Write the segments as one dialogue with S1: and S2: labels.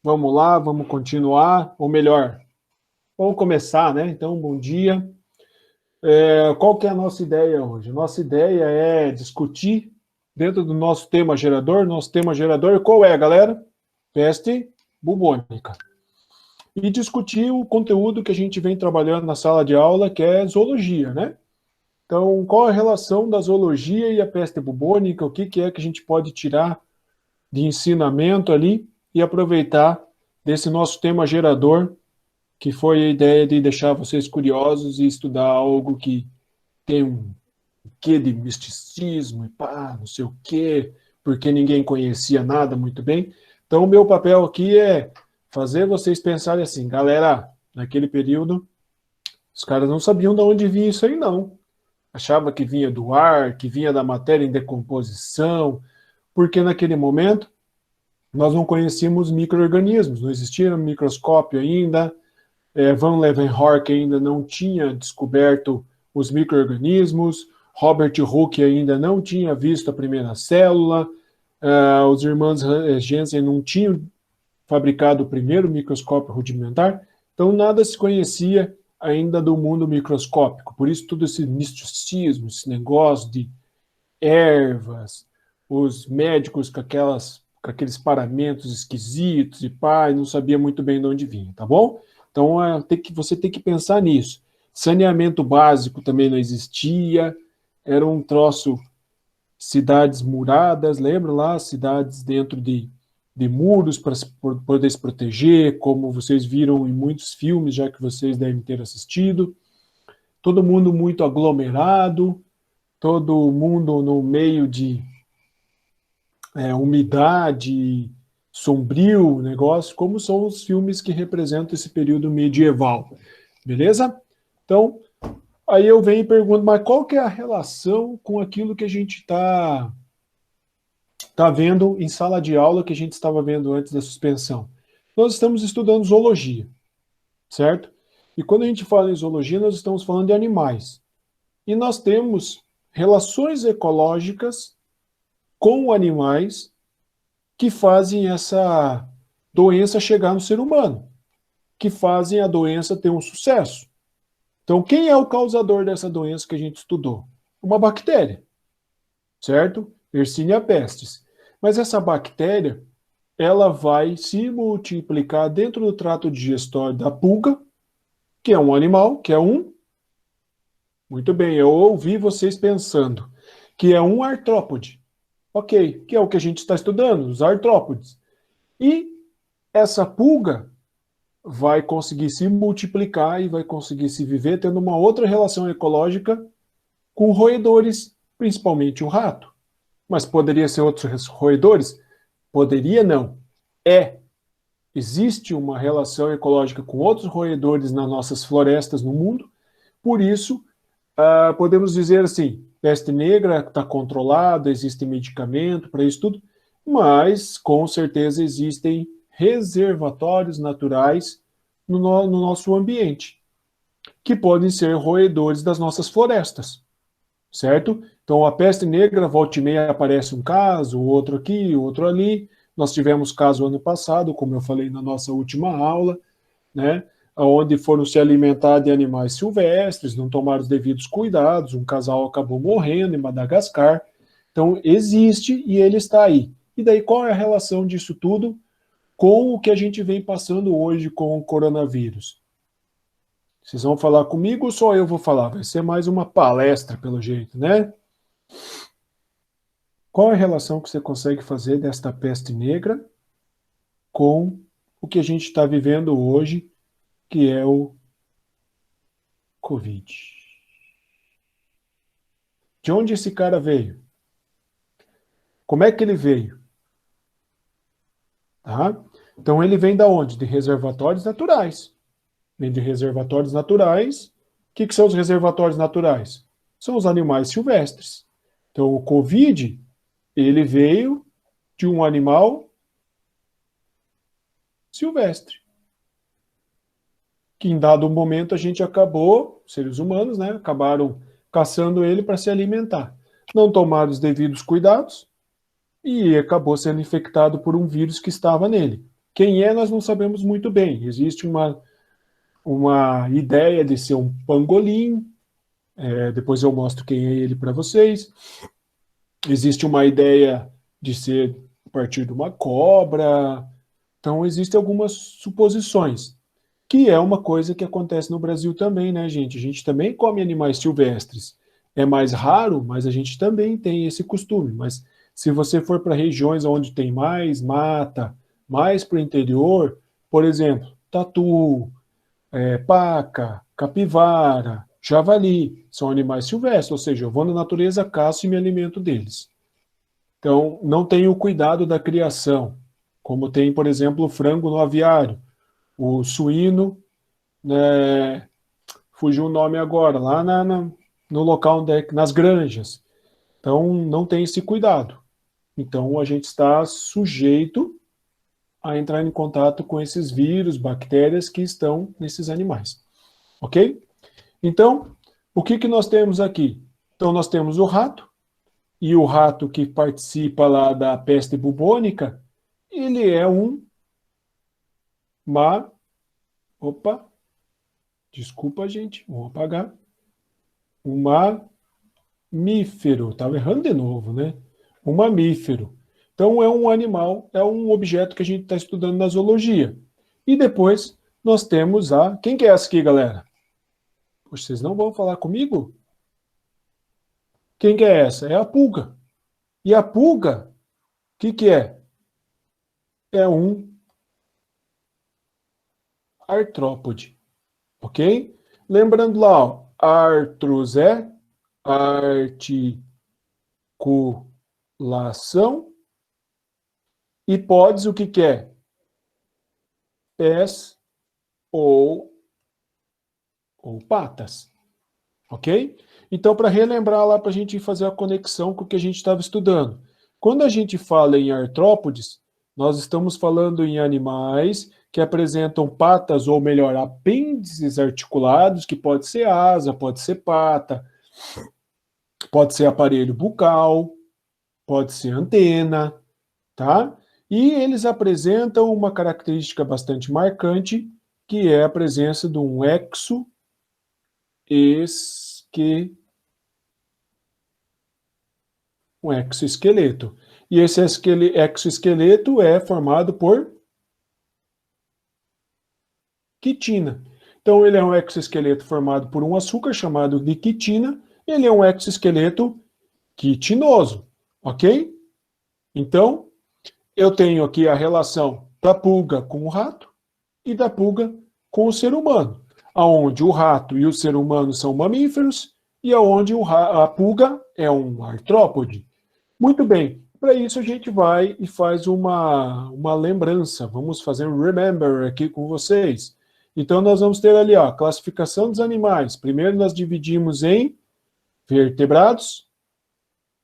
S1: Vamos lá, vamos continuar, ou melhor, vamos começar, né? Então, bom dia. Qual que é a nossa ideia hoje? Nossa ideia é discutir dentro do nosso tema gerador. Nosso tema gerador, qual é, galera? Peste bubônica. E discutir o conteúdo que a gente vem trabalhando na sala de aula, que é zoologia, né? Então, qual a relação da zoologia e a peste bubônica? O que é que a gente pode tirar de ensinamento ali e aproveitar desse nosso tema gerador, que foi a ideia de deixar vocês curiosos e estudar algo que tem um quê de misticismo e pá, não sei o quê, porque ninguém conhecia nada muito bem. Então, o meu papel aqui é fazer vocês pensarem assim, galera, naquele período, os caras não sabiam de onde vinha isso aí, não. Achava que vinha do ar, que vinha da matéria em decomposição, porque naquele momento nós não conhecíamos micro-organismos, não existia microscópio ainda, Van Leeuwenhoek ainda não tinha descoberto os micro-organismos, Robert Hooke ainda não tinha visto a primeira célula, os irmãos Jensen não tinham fabricado o primeiro microscópio rudimentar, então nada se conhecia ainda do mundo microscópico. Por isso todo esse misticismo, esse negócio de ervas, os médicos com aqueles paramentos esquisitos e pá, e não sabia muito bem de onde vinha, tá bom? Então você tem que pensar nisso. Saneamento básico também não existia, era um troço, cidades muradas, lembra lá? Cidades dentro de muros para poder se proteger, como vocês viram em muitos filmes, já que vocês devem ter assistido. Todo mundo muito aglomerado, todo mundo no meio de umidade, sombrio negócio, como são os filmes que representam esse período medieval. Beleza? Então, aí eu venho e pergunto, mas qual que é a relação com aquilo que a gente está vendo em sala de aula, que a gente estava vendo antes da suspensão? Nós estamos estudando zoologia, certo? E quando a gente fala em zoologia, nós estamos falando de animais. E nós temos relações ecológicas com animais que fazem essa doença chegar no ser humano, que fazem a doença ter um sucesso. Então, quem é o causador dessa doença que a gente estudou? Uma bactéria, certo? Yersinia pestis. Mas essa bactéria, ela vai se multiplicar dentro do trato digestório da pulga, que é um animal, que é um... Muito bem, eu ouvi vocês pensando, que é um artrópode. Ok, que é o que a gente está estudando, os artrópodes. E essa pulga vai conseguir se multiplicar e vai conseguir se viver tendo uma outra relação ecológica com roedores, principalmente o rato. Mas poderia ser outros roedores? Poderia não. Existe uma relação ecológica com outros roedores nas nossas florestas no mundo, por isso, podemos dizer assim, peste negra está controlada, existe medicamento para isso tudo, mas com certeza existem reservatórios naturais no nosso ambiente, que podem ser roedores das nossas florestas, certo? Então, a peste negra, volta e meia aparece um caso, outro aqui, outro ali. Nós tivemos caso ano passado, como eu falei na nossa última aula, né? Onde foram se alimentar de animais silvestres, não tomaram os devidos cuidados, um casal acabou morrendo em Madagascar. Então, existe e ele está aí. E daí, qual é a relação disso tudo com o que a gente vem passando hoje com o coronavírus? Vocês vão falar comigo ou só eu vou falar? Vai ser mais uma palestra, pelo jeito, né? Qual é a relação que você consegue fazer desta peste negra com o que a gente está vivendo hoje, que é o Covid? De onde esse cara veio? Como é que ele veio? Tá? Então ele vem da onde? De reservatórios naturais. Vem de reservatórios naturais. O que são os reservatórios naturais? São os animais silvestres. Então o Covid, ele veio de um animal silvestre, que em dado momento a gente acabou, seres humanos, né, acabaram caçando ele para se alimentar. Não tomaram os devidos cuidados e acabou sendo infectado por um vírus que estava nele. Quem é, nós não sabemos muito bem. Existe uma ideia de ser um pangolim, depois eu mostro quem é ele para vocês. Existe uma ideia de ser a partir de uma cobra. Então, existem algumas suposições, que é uma coisa que acontece no Brasil também, né, gente? A gente também come animais silvestres. É mais raro, mas a gente também tem esse costume. Mas se você for para regiões onde tem mais mata, mais para o interior, por exemplo, tatu, paca, capivara, javali, são animais silvestres, ou seja, eu vou na natureza, caço e me alimento deles. Então, não tem o cuidado da criação, como tem, por exemplo, o frango no aviário, o suíno, né, fugiu o nome agora, lá no local onde nas granjas. Então, não tem esse cuidado. Então, a gente está sujeito a entrar em contato com esses vírus, bactérias que estão nesses animais. Ok? Então, o que nós temos aqui? Então, nós temos o rato, e o rato que participa lá da peste bubônica, ele é ma... Opa, desculpa, gente, vou apagar. Um mamífero, estava errando de novo, né? Um mamífero. Então, é um animal, é um objeto que a gente está estudando na zoologia. E depois, nós temos a... Quem que é essa aqui, galera? Poxa, vocês não vão falar comigo? Quem que é essa? É a pulga. E a pulga, o que é? É um artrópode, ok? Lembrando lá, ó, artros é articulação e podes o que é? Pés ou patas, ok? Então, para relembrar lá, para a gente fazer a conexão com o que a gente estava estudando. Quando a gente fala em artrópodes, nós estamos falando em animais que apresentam patas, ou melhor, apêndices articulados, que pode ser asa, pode ser pata, pode ser aparelho bucal, pode ser antena, tá? E eles apresentam uma característica bastante marcante, que é a presença de um exoesqueleto. E esse exoesqueleto é formado por quitina. Então, ele é um exoesqueleto formado por um açúcar chamado de quitina. Ele é um exoesqueleto quitinoso, ok? Então, eu tenho aqui a relação da pulga com o rato e da pulga com o ser humano, aonde o rato e o ser humano são mamíferos e aonde a pulga é um artrópode. Muito bem, para isso a gente vai e faz uma lembrança, vamos fazer um remember aqui com vocês. Então nós vamos ter ali a classificação dos animais. Primeiro nós dividimos em vertebrados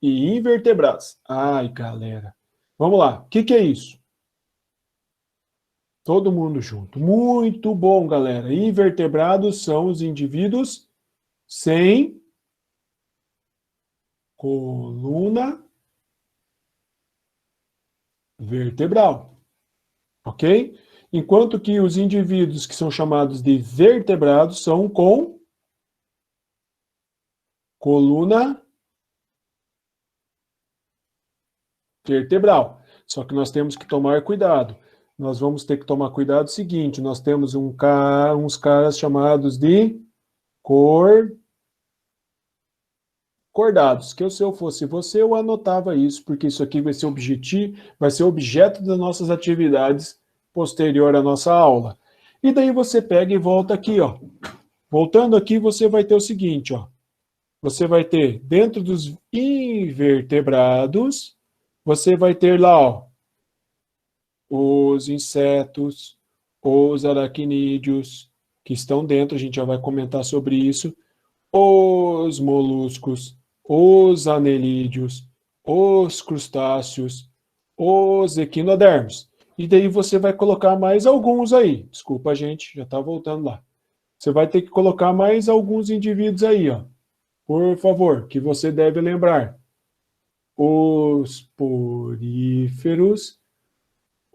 S1: e invertebrados. Ai, galera. Vamos lá, o que é isso? Todo mundo junto. Muito bom, galera. Invertebrados são os indivíduos sem coluna vertebral. Ok? Enquanto que os indivíduos que são chamados de vertebrados são com coluna vertebral. Só que nós temos que tomar cuidado. Nós vamos ter que tomar cuidado seguinte, nós temos uns caras chamados de cordados, que se eu fosse você, eu anotava isso, porque isso aqui vai ser objetivo, vai ser objeto das nossas atividades posterior à nossa aula. E daí você pega e volta aqui, ó. Voltando aqui, você vai ter o seguinte, ó. Você vai ter, dentro dos invertebrados, você vai ter lá, ó, os insetos, os aracnídeos, que estão dentro, a gente já vai comentar sobre isso, os moluscos, os anelídeos, os crustáceos, os equinodermos. E daí você vai colocar mais alguns aí. Desculpa, gente, já está voltando lá. Você vai ter que colocar mais alguns indivíduos aí, ó. Por favor, que você deve lembrar. Os poríferos,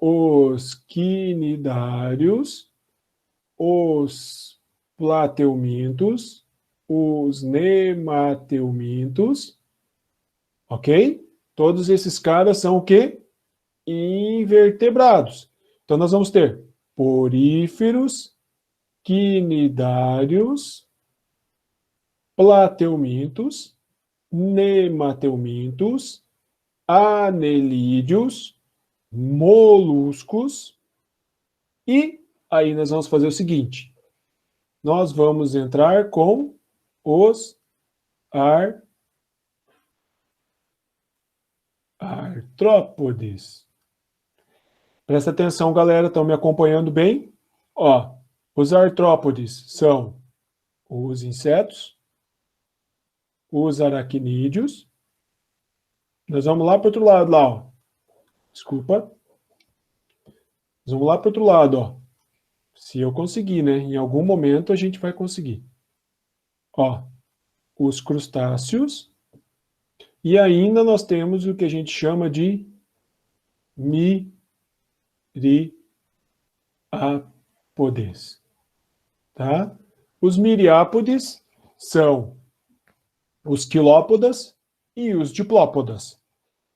S1: os quinidários, os plateumintos, os nemateumintos, ok? Todos esses caras são o quê? Invertebrados. Então, nós vamos ter poríferos, quinidários, plateumintos, nemateumintos, anelídeos, moluscos, e aí nós vamos fazer o seguinte, nós vamos entrar com os artrópodes. Presta atenção, galera, estão me acompanhando bem? Ó, os artrópodes são os insetos, os aracnídeos. Nós vamos lá para o outro lado, lá, ó. Desculpa. Nós vamos lá para o outro lado, ó. Se eu conseguir, né? Em algum momento a gente vai conseguir. Ó, os crustáceos. E ainda nós temos o que a gente chama de miriápodes. Tá? Os miriápodes são os quilópodas e os diplópodas.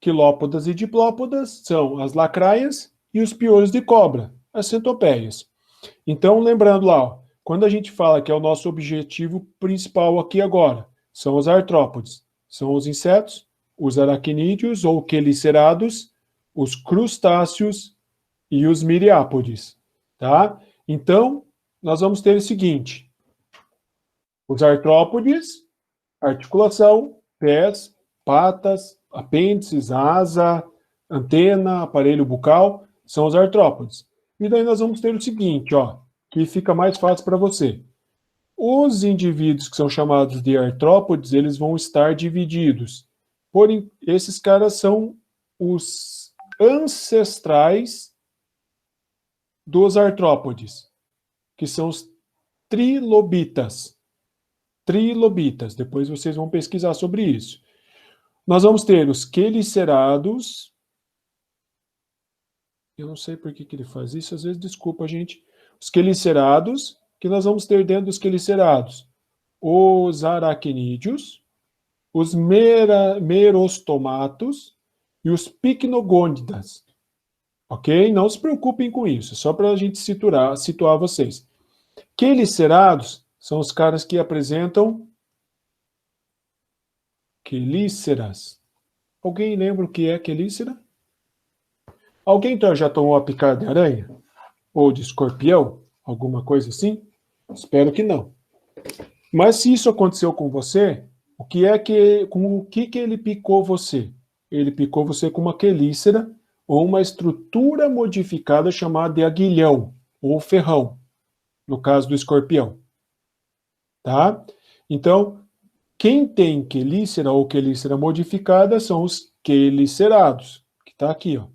S1: Quilópodas e diplópodas são as lacraias e os piolhos de cobra, as centopeias. Então, lembrando lá, ó, quando a gente fala que é o nosso objetivo principal aqui agora, são os artrópodes, são os insetos, os aracnídeos ou quelicerados, os crustáceos e os miriápodes, tá? Então, nós vamos ter o seguinte, os artrópodes, articulação, pés, patas, apêndices, asa, antena, aparelho bucal, são os artrópodes. E daí nós vamos ter o seguinte, ó, que fica mais fácil para você. Os indivíduos que são chamados de artrópodes, eles vão estar divididos. Porém, esses caras são os ancestrais dos artrópodes, que são os trilobitas. Trilobitas, depois vocês vão pesquisar sobre isso. Nós vamos ter os quelicerados. Eu não sei por que ele faz isso, às vezes, desculpa, gente. Os quelicerados, que nós vamos ter dentro dos quelicerados os aracnídeos, os merostomatos e os picnogônidas. Ok? Não se preocupem com isso, só para a gente situar vocês. Quelicerados são os caras que apresentam quelíceras. Alguém lembra o que é quelícera? Alguém já tomou a picada de aranha? Ou de escorpião? Alguma coisa assim? Espero que não. Mas se isso aconteceu com você, com o que ele picou você? Ele picou você com uma quelícera ou uma estrutura modificada chamada de aguilhão ou ferrão, no caso do escorpião. Tá? Então, quem tem quelícera ou quelícera modificada são os quelicerados, que está aqui, ó.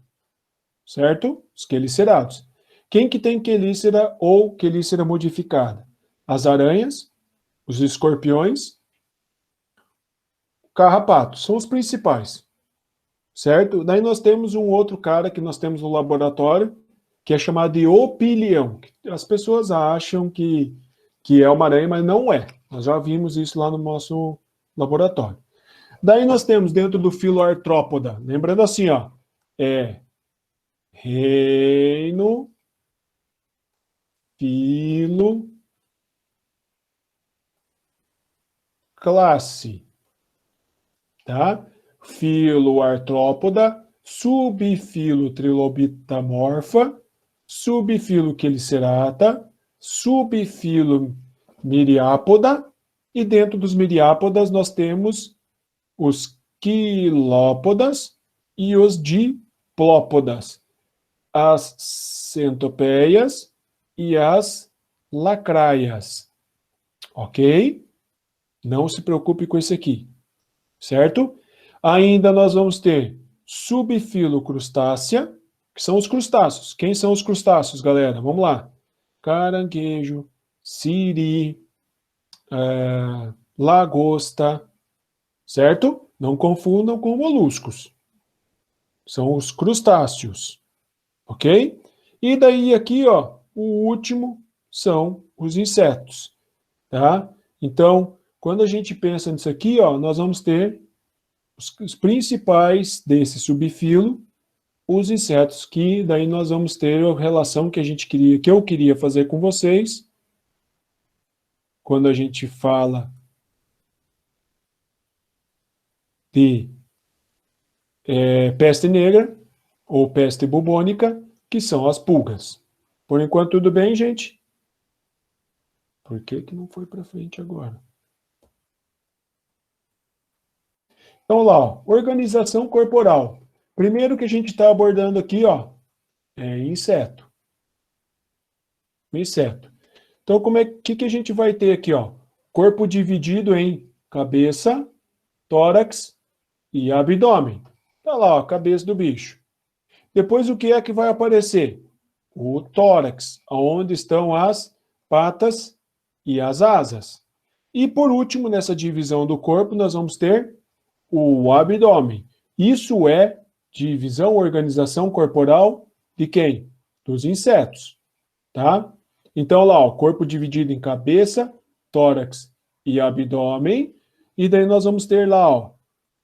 S1: Certo? Os quelicerados. Quem que tem quelícera ou quelícera modificada? As aranhas, os escorpiões, carrapatos, são os principais. Certo? Daí nós temos um outro cara que nós temos no laboratório, que é chamado de opilião. As pessoas acham que é uma aranha, mas não é. Nós já vimos isso lá no nosso laboratório. Daí nós temos dentro do filo artrópoda, lembrando assim, ó, reino, filo, classe, tá? Filo artrópoda, subfilo trilobita morfa, subfilo quelicerata, subfilo miriápoda, e dentro dos miriápodas nós temos os quilópodas e os diplópodas, as centopeias e as lacraias. Ok? Não se preocupe com isso aqui. Certo? Ainda nós vamos ter subfilo crustácea, que são os crustáceos. Quem são os crustáceos, galera? Vamos lá. Caranguejo, siri, lagosta, certo? Não confundam com moluscos. São os crustáceos. ok? E daí aqui, ó, o último são os insetos, tá? Então, quando a gente pensa nisso aqui, ó, nós vamos ter os principais desse subfilo, os insetos, que daí nós vamos ter a relação que a gente queria, que eu queria fazer com vocês, quando a gente fala de peste negra ou peste bubônica, que são as pulgas. Por enquanto, tudo bem, gente? Por que que não foi para frente agora? Então, lá, ó, organização corporal. Primeiro que a gente está abordando aqui, ó, é inseto. Inseto. Então, que a gente vai ter aqui, ó? Corpo dividido em cabeça, tórax e abdômen. Tá lá, ó, a cabeça do bicho. Depois, o que é que vai aparecer? O tórax, onde estão as patas e as asas. E por último, nessa divisão do corpo, nós vamos ter o abdômen. Isso é divisão, organização corporal de quem? Dos insetos, tá? Então lá, ó, corpo dividido em cabeça, tórax e abdômen. E daí nós vamos ter lá, ó,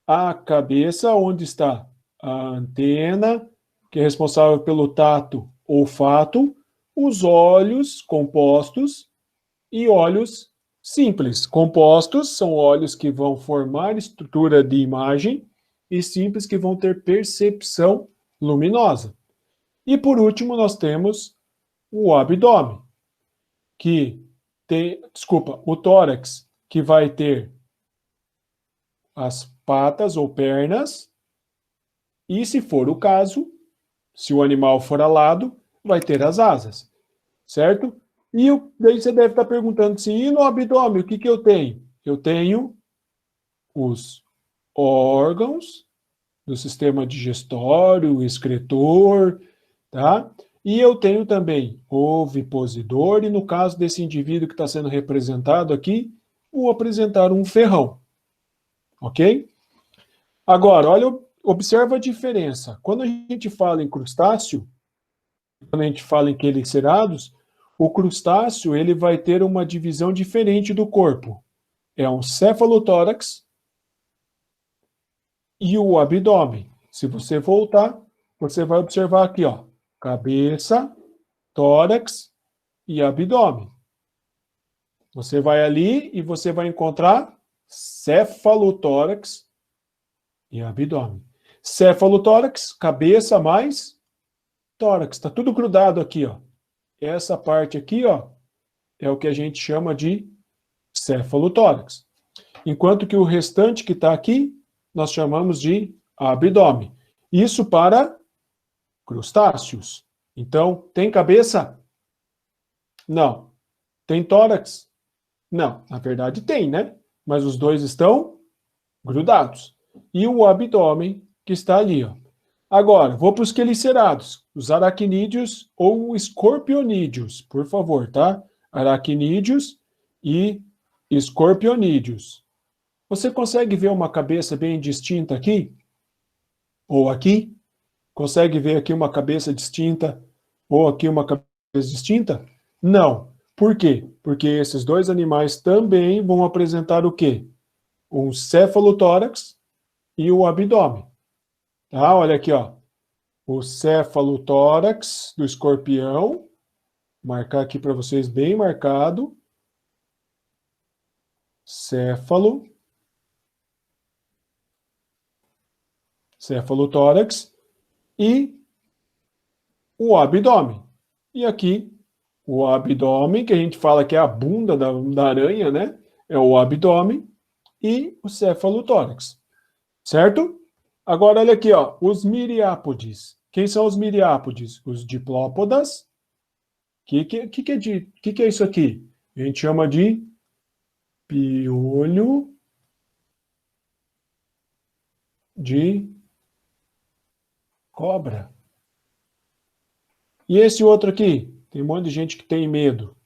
S1: a cabeça, onde está a antena, que é responsável pelo tato, olfato, os olhos compostos e olhos simples. Compostos são olhos que vão formar estrutura de imagem e simples que vão ter percepção luminosa. E por último, nós temos o abdômen, que tem, desculpa, o tórax, que vai ter as patas ou pernas, e se for o caso, se o animal for alado, vai ter as asas, certo? E daí você deve estar perguntando assim, e no abdômen, o que eu tenho? Eu tenho os órgãos do sistema digestório, excretor, tá? E eu tenho também ovipositor, e no caso desse indivíduo que está sendo representado aqui, vou apresentar um ferrão, ok? Agora, olha, observa a diferença. Quando a gente fala em crustáceo, quando a gente fala em quelicerados, o crustáceo ele vai ter uma divisão diferente do corpo. É um cefalotórax e o abdômen. Se você voltar, você vai observar aqui, ó, cabeça, tórax e abdômen. Você vai ali e você vai encontrar cefalotórax e abdômen. Cefalotórax, cabeça mais tórax. Está tudo grudado aqui, ó. Essa parte aqui, ó, é o que a gente chama de cefalotórax. Enquanto que o restante que está aqui, nós chamamos de abdômen. Isso para crustáceos. Então, tem cabeça? Não. Tem tórax? Não. Na verdade, tem, né? Mas os dois estão grudados. E o abdômen que está ali, ó. Agora, vou para os quelicerados, os aracnídeos ou escorpionídeos, por favor, tá? Aracnídeos e escorpionídeos. Você consegue ver uma cabeça bem distinta aqui? Ou aqui? Consegue ver aqui uma cabeça distinta? Ou aqui uma cabeça distinta? Não. Por quê? Porque esses dois animais também vão apresentar o quê? Um cefalotórax e o abdômen. Tá? Olha aqui, ó. O cefalotórax do escorpião. Marcar aqui para vocês bem marcado. Cefalotórax e o abdômen. E aqui, o abdômen, que a gente fala que é a bunda da aranha, né? É o abdômen e o cefalotórax. Certo? Agora, olha aqui, ó, os miriápodes. Quem são os miriápodes? Os diplópodas. Que é isso aqui? A gente chama de piolho de cobra. E esse outro aqui? Tem um monte de gente que tem medo.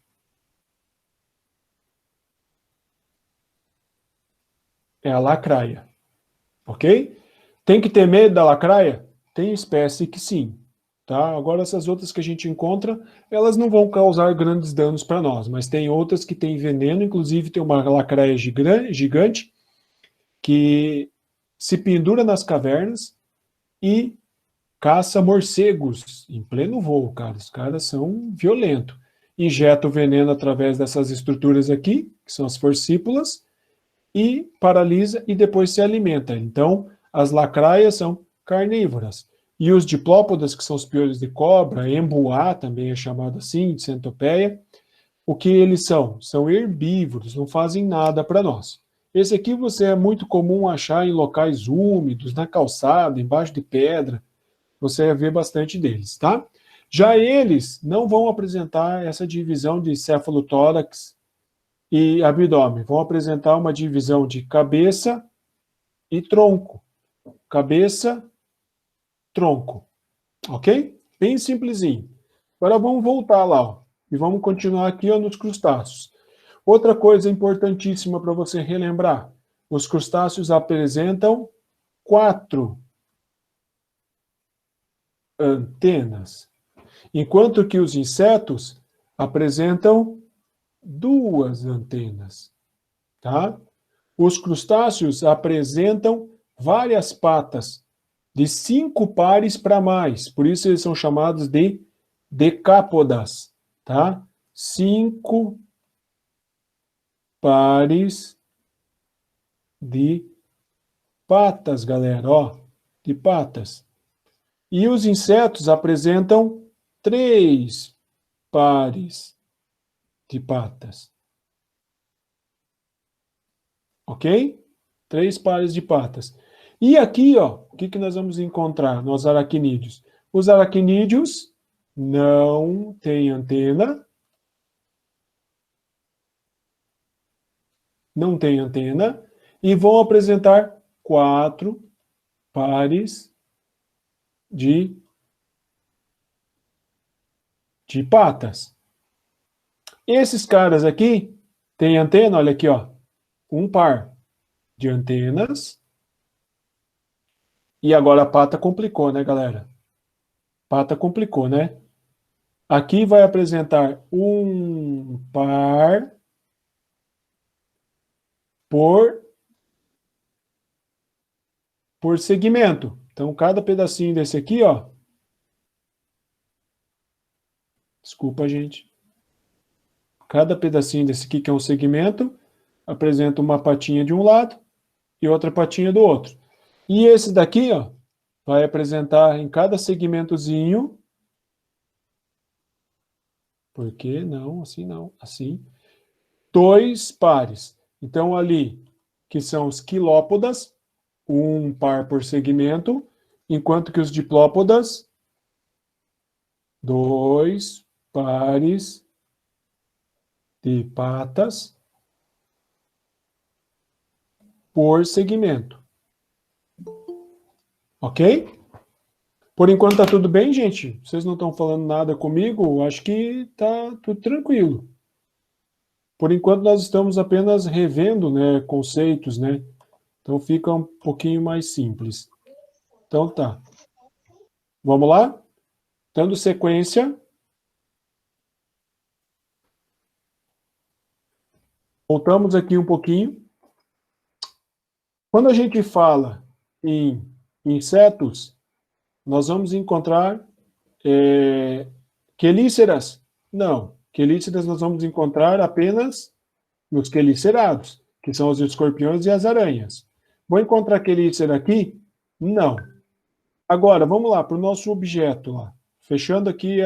S1: É a lacraia. Ok? Tem que ter medo da lacraia? Tem espécie que sim. tá? Agora, essas outras que a gente encontra, elas não vão causar grandes danos para nós, mas tem outras que têm veneno, inclusive tem uma lacraia gigante que se pendura nas cavernas e caça morcegos em pleno voo, cara. Os caras são violentos. Injeta o veneno através dessas estruturas aqui, que são as forcípulas, e paralisa e depois se alimenta. Então, as lacraias são carnívoras. E os diplópodas, que são os piolhos de cobra, embuá também é chamado assim, de centopeia, o que eles são? São herbívoros, não fazem nada para nós. Esse aqui você é muito comum achar em locais úmidos, na calçada, embaixo de pedra, você vai ver bastante deles, tá? Já eles não vão apresentar essa divisão de cefalotórax e abdômen, vão apresentar uma divisão de cabeça e tronco. Cabeça, tronco, ok? Bem simplesinho. Agora vamos voltar lá, ó, e vamos continuar aqui ó, nos crustáceos. Outra coisa importantíssima para você relembrar, os crustáceos apresentam 4 antenas, enquanto que os insetos apresentam 2 antenas, tá? Os crustáceos apresentam várias patas, de 5 pares para mais, por isso eles são chamados de decápodas, tá? 5 pares de patas, galera, ó, de patas. E os insetos apresentam 3 pares de patas. Ok? 3 pares de patas. E aqui, ó, o que nós vamos encontrar nos aracnídeos? Os aracnídeos não têm antena, e vão apresentar 4 pares de patas. Esses caras aqui têm antena, olha aqui, ó, um par de antenas. E agora a pata complicou, né, galera? Pata complicou, né? Aqui vai apresentar um par por segmento. Então, cada pedacinho desse aqui, ó. Desculpa, gente. Cada pedacinho desse aqui, que é um segmento, apresenta uma patinha de um lado e outra patinha do outro. E esse daqui, ó, vai apresentar em cada segmentozinho. Por que não? Assim não. Assim. 2 pares. Então, ali, que são os quilópodas, um par por segmento, enquanto que os diplópodas, 2 pares de patas por segmento. Ok? Por enquanto tá tudo bem, gente? Vocês não estão falando nada comigo? Acho que tá tudo tranquilo. Por enquanto nós estamos apenas revendo, né, conceitos, né? Então fica um pouquinho mais simples. Então tá. Vamos lá? Dando sequência. Voltamos aqui um pouquinho. Quando a gente fala em insetos, nós vamos encontrar quelíceras? Não. Quelíceras nós vamos encontrar apenas nos quelicerados, que são os escorpiões e as aranhas. Vou encontrar quelícera aqui? Não. Agora, vamos lá para o nosso objeto. Lá. Fechando aqui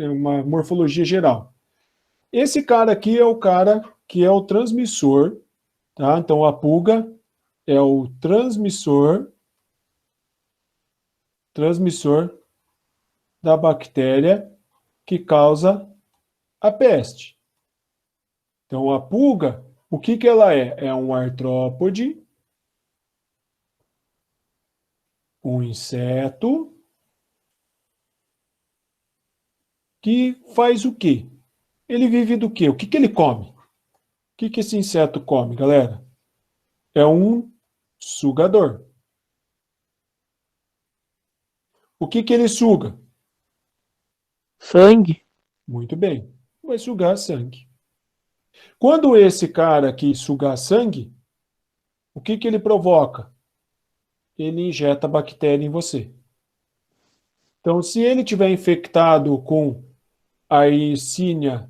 S1: uma morfologia geral. Esse cara aqui é o cara que é o transmissor. Tá? Então, a pulga é o transmissor da bactéria que causa a peste. Então, a pulga, o que ela é? É um artrópode, um inseto, que faz o quê? Ele vive do quê? O que ele come? O que esse inseto come, galera? É um sugador. O que ele suga?
S2: Sangue.
S1: Muito bem. Vai sugar sangue. Quando esse cara aqui sugar sangue, o que ele provoca? Ele injeta bactéria em você. Então, se ele tiver infectado com a Yersinia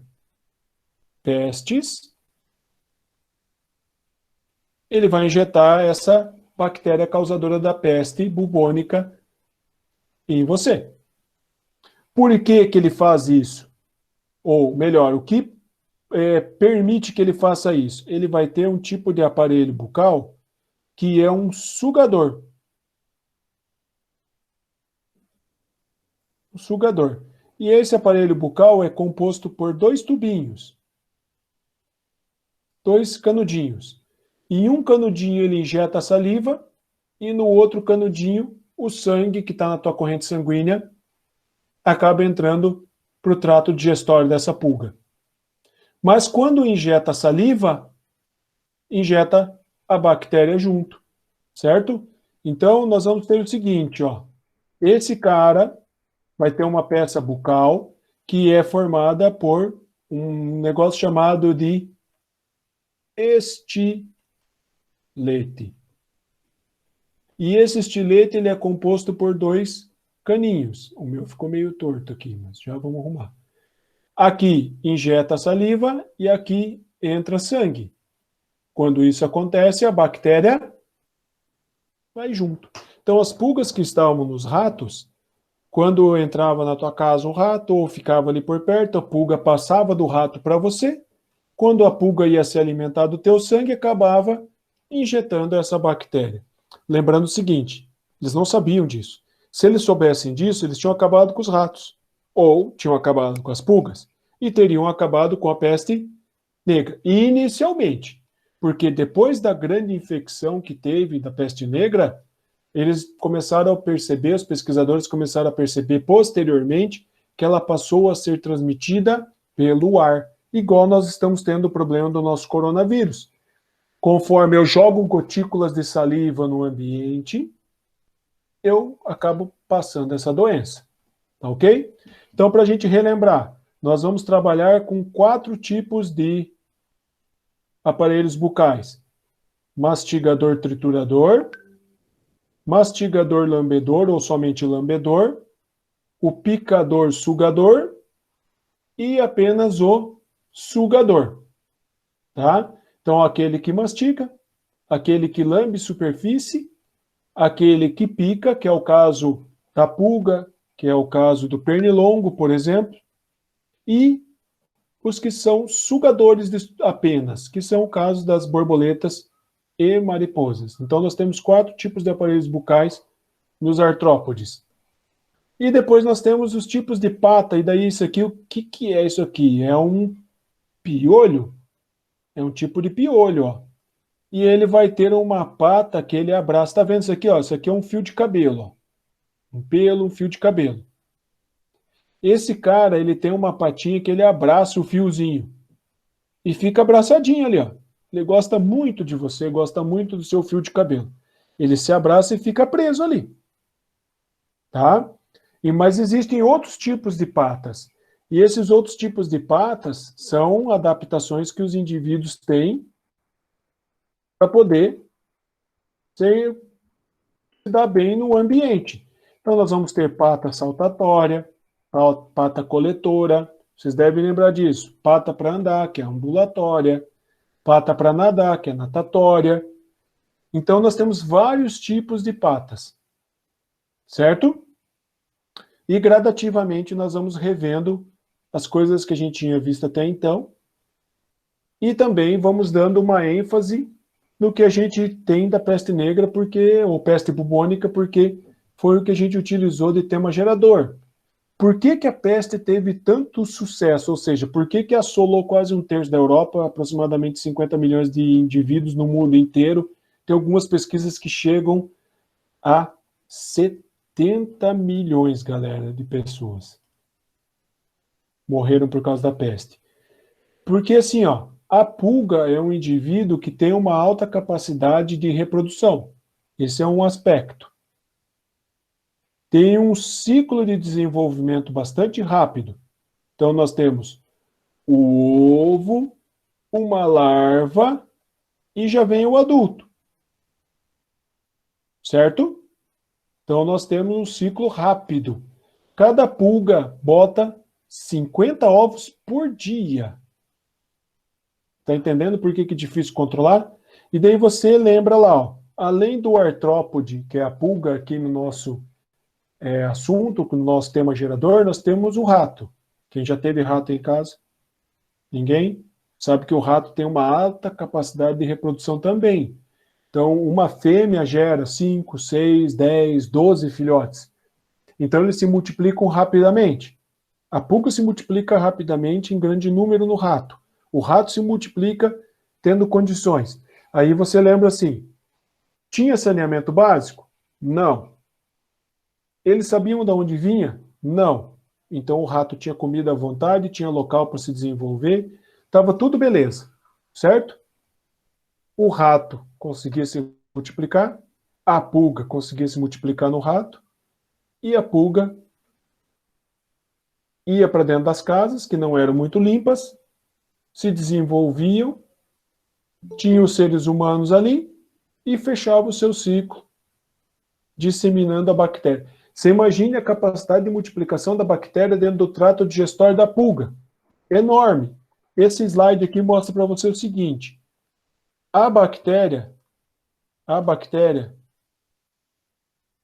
S1: pestis, ele vai injetar essa bactéria causadora da peste bubônica em você. Por que ele faz isso? Ou melhor, o que permite que ele faça isso? Ele vai ter um tipo de aparelho bucal que é um sugador. Um sugador. E esse aparelho bucal é composto por dois tubinhos, dois canudinhos. Em um canudinho ele injeta a saliva e no outro canudinho o sangue que está na tua corrente sanguínea acaba entrando para o trato digestório dessa pulga. Mas quando injeta a saliva, injeta a bactéria junto, certo? Então nós vamos ter o seguinte, ó. Esse cara vai ter uma peça bucal que é formada por um negócio chamado de estilete. E esse estilete ele é composto por dois caninhos. O meu ficou meio torto aqui, mas já vamos arrumar. Aqui injeta saliva e aqui entra sangue. Quando isso acontece, a bactéria vai junto. Então, as pulgas que estavam nos ratos, quando entrava na tua casa o rato ou ficava ali por perto, a pulga passava do rato para você. Quando a pulga ia se alimentar do teu sangue, acabava injetando essa bactéria. Lembrando o seguinte, eles não sabiam disso. Se eles soubessem disso, eles tinham acabado com os ratos, ou tinham acabado com as pulgas, e teriam acabado com a peste negra. Inicialmente, porque depois da grande infecção que teve da peste negra, eles começaram a perceber, os pesquisadores começaram a perceber posteriormente que ela passou a ser transmitida pelo ar, igual nós estamos tendo o problema do nosso coronavírus. Conforme eu jogo gotículas de saliva no ambiente, eu acabo passando essa doença. Tá ok? Então, para a gente relembrar, nós vamos trabalhar com 4 tipos de aparelhos bucais: mastigador triturador, mastigador lambedor ou somente lambedor, o picador sugador e apenas o sugador. Tá? Então, aquele que mastiga, aquele que lambe superfície, aquele que pica, que é o caso da pulga, que é o caso do pernilongo, por exemplo, e os que são sugadores apenas, que são o caso das borboletas e mariposas. Então, nós temos 4 tipos de aparelhos bucais nos artrópodes. E depois nós temos os tipos de pata, e daí isso aqui, o que é isso aqui? É um piolho? É um tipo de piolho, ó. E ele vai ter uma pata que ele abraça. Tá vendo isso aqui, ó? Isso aqui é um fio de cabelo, ó. Um pelo, um fio de cabelo. Esse cara, ele tem uma patinha que ele abraça o fiozinho. E fica abraçadinho ali, ó. Ele gosta muito de você, gosta muito do seu fio de cabelo. Ele se abraça e fica preso ali. Tá? Mas existem outros tipos de patas. E esses outros tipos de patas são adaptações que os indivíduos têm para poder se dar bem no ambiente. Então, nós vamos ter pata saltatória, pata coletora, vocês devem lembrar disso. Pata para andar, que é ambulatória, pata para nadar, que é natatória. Então, nós temos vários tipos de patas, certo? E gradativamente nós vamos revendo as coisas que a gente tinha visto até então e também vamos dando uma ênfase no que a gente tem da peste negra, ou peste bubônica, porque foi o que a gente utilizou de tema gerador. Por que a peste teve tanto sucesso? Ou seja, por que assolou quase 1/3 da Europa, aproximadamente 50 milhões de indivíduos no mundo inteiro? Tem algumas pesquisas que chegam a 70 milhões, galera, de pessoas morreram por causa da peste. Porque assim, ó, a pulga é um indivíduo que tem uma alta capacidade de reprodução. Esse é um aspecto. Tem um ciclo de desenvolvimento bastante rápido. Então, nós temos o ovo, uma larva e já vem o adulto. Certo? Então, nós temos um ciclo rápido. Cada pulga bota 50 ovos por dia. Está entendendo por que é difícil controlar? E daí você lembra lá, ó, além do artrópode, que é a pulga aqui no nosso assunto, no nosso tema gerador, nós temos o rato. Quem já teve rato em casa? Ninguém? Sabe que o rato tem uma alta capacidade de reprodução também. Então, uma fêmea gera 5, 6, 10, 12 filhotes. Então, eles se multiplicam rapidamente. A pulga se multiplica rapidamente em grande número no rato. O rato se multiplica tendo condições. Aí você lembra assim, tinha saneamento básico? Não. Eles sabiam de onde vinha? Não. Então o rato tinha comida à vontade, tinha local para se desenvolver, estava tudo beleza, certo? O rato conseguia se multiplicar, a pulga conseguia se multiplicar no rato, e a pulga ia para dentro das casas, que não eram muito limpas, se desenvolviam, tinha os seres humanos ali e fechava o seu ciclo, disseminando a bactéria. Você imagine a capacidade de multiplicação da bactéria dentro do trato digestório da pulga. Enorme. Esse slide aqui mostra para você o seguinte. A bactéria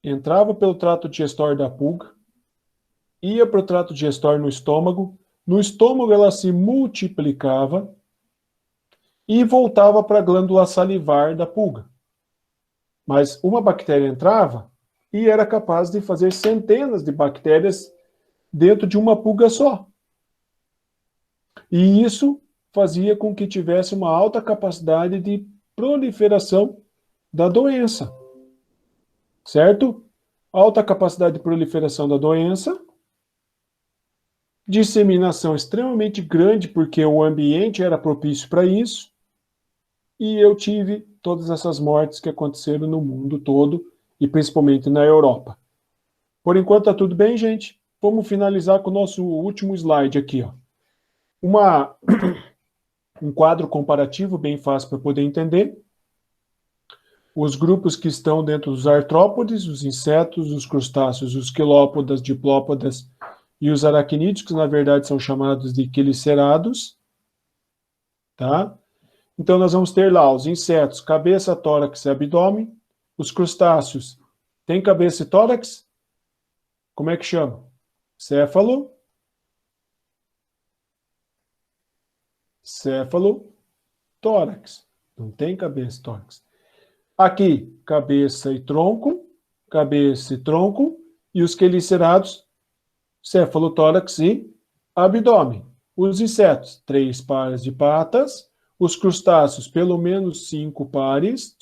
S1: entrava pelo trato digestório da pulga, ia para o trato digestório no estômago ela se multiplicava e voltava para a glândula salivar da pulga. Mas uma bactéria entrava e era capaz de fazer centenas de bactérias dentro de uma pulga só. E isso fazia com que tivesse uma alta capacidade de proliferação da doença. Certo? Alta capacidade de proliferação da doença, disseminação extremamente grande, porque o ambiente era propício para isso, e eu tive todas essas mortes que aconteceram no mundo todo, e principalmente na Europa. Por enquanto está tudo bem, gente? Vamos finalizar com o nosso último slide aqui. Ó. Um quadro comparativo bem fácil para poder entender. Os grupos que estão dentro dos artrópodes, os insetos, os crustáceos, os quelópodas, diplópodas e os aracnídeos, que na verdade são chamados de quelicerados. Tá? Então nós vamos ter lá os insetos, cabeça, tórax e abdômen. Os crustáceos têm cabeça e tórax. Como é que chama? Céfalo. Céfalo, tórax. Não tem cabeça e tórax. Aqui, cabeça e tronco, e os quelicerados, céfalo-tórax e abdômen. Os insetos, 3 pares de patas, os crustáceos, pelo menos 5 pares,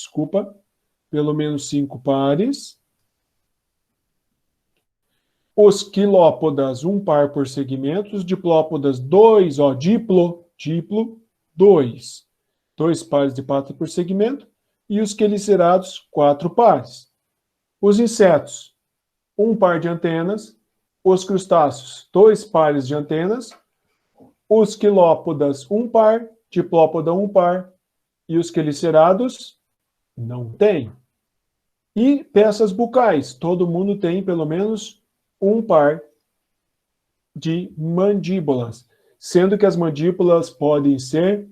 S1: os quilópodas, 1 par por segmento, os diplópodas, 2, diplo, 2 pares de patas por segmento, e os quelicerados, 4 pares. Os insetos, 1 par de antenas, os crustáceos, 2 pares de antenas, os quilópodas, 1 par, diplópoda, 1 par, e os quelicerados, não tem. E peças bucais, todo mundo tem pelo menos 1 par de mandíbulas, sendo que as mandíbulas podem ser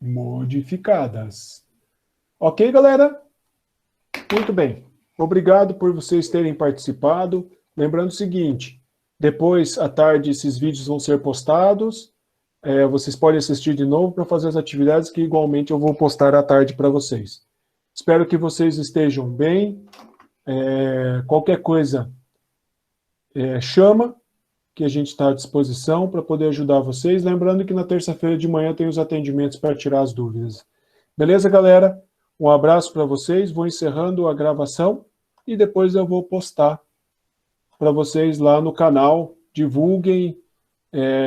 S1: modificadas. Ok, galera? Muito bem. Obrigado por vocês terem participado. Lembrando o seguinte, depois, à tarde, esses vídeos vão ser postados. Vocês podem assistir de novo para fazer as atividades que, igualmente, eu vou postar à tarde para vocês. Espero que vocês estejam bem. Qualquer coisa, chama, que a gente está à disposição para poder ajudar vocês. Lembrando que na terça-feira de manhã tem os atendimentos para tirar as dúvidas. Beleza, galera? Um abraço para vocês. Vou encerrando a gravação e depois eu vou postar para vocês lá no canal. Divulguem,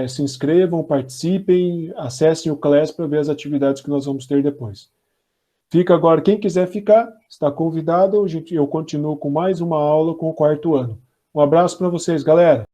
S1: se inscrevam, participem, acessem o Class para ver as atividades que nós vamos ter depois. Fica agora, quem quiser ficar, está convidado, eu continuo com mais uma aula com o quarto ano. Um abraço para vocês, galera.